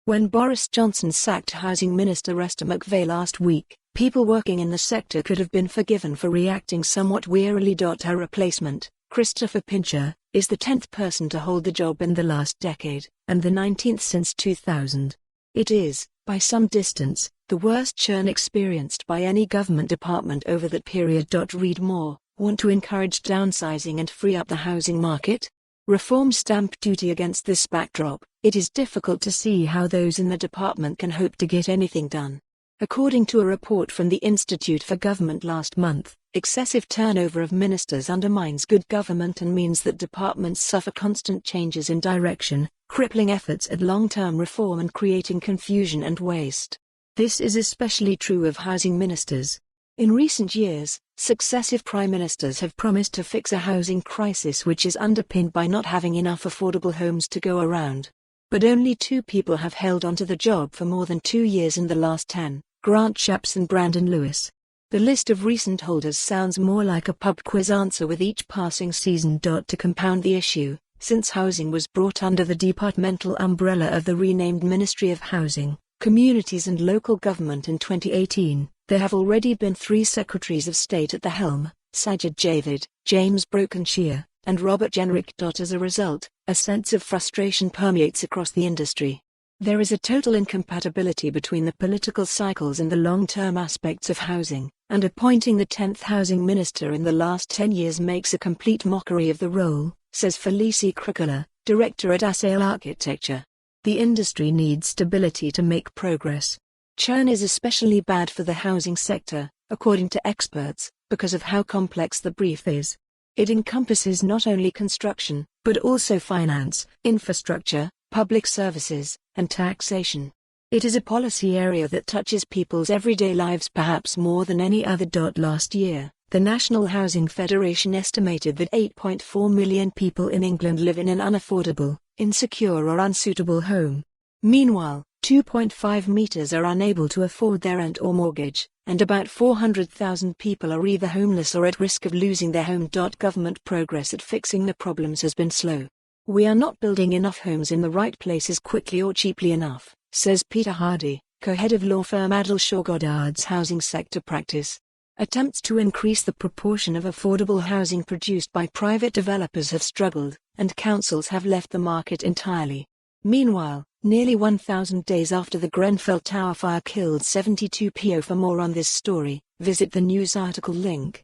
When Boris Johnson sacked Housing Minister Esther McVey last week, people working in the sector could have been forgiven for reacting somewhat wearily.Her replacement, Christopher Pincher, is the 10th person to hold the job in the last decade, and the 19th since 2000. It is, by some distance, the worst churn experienced by any government department over that period.Read more. Want to encourage downsizing and free up the housing market? Reform stamp duty. Against this backdrop, it is difficult to see how those in the department can hope to get anything done. According to a report from the Institute for Government last month, excessive turnover of ministers undermines good government and means that departments suffer constant changes in direction, crippling efforts at long-term reform and creating confusion and waste. This is especially true of housing ministers. In recent years, successive prime ministers have promised to fix a housing crisis which is underpinned by not having enough affordable homes to go around. But only 2 people have held onto the job for more than 2 years in the last 10, Shapps and Brandon Lewis. The list of recent holders sounds more like a pub quiz answer with each passing season. To compound the issue, since housing was brought under the departmental umbrella of the renamed Ministry of Housing, Communities and Local Government in 2018, there have already been 3 secretaries of state at the helm, Sajid Javid, James Brokenshire, and Robert Jenrick.As. As a result, a sense of frustration permeates across the industry. There is a total incompatibility between the political cycles and the long-term aspects of housing, and appointing the 10th housing minister in the last 10 years makes a complete mockery of the role, says Felicie Kr, director at Assail Architecture. The industry needs stability to make progress. Churn is especially bad for the housing sector, according to experts, because of how complex the brief is. It encompasses not only construction, but also finance, infrastructure, public services, and taxation. It is a policy area that touches people's everyday lives perhaps more than any other. Last year, the National Housing Federation estimated that 8.4 million people in England live in an unaffordable, insecure or unsuitable home. Meanwhile, 2.5 million are unable to afford their rent or mortgage, and about 400,000 people are either homeless or at risk of losing their home. Government progress at fixing the problems has been slow. We are not building enough homes in the right places quickly or cheaply enough, says Peter Hardy, co-head of law firm Adelshaw Goddard's housing sector practice. Attempts to increase the proportion of affordable housing produced by private developers have struggled, and councils have left the market entirely. Meanwhile, nearly 1,000 days after the Grenfell Tower fire killed 72 people. For more on this story, visit the news article link.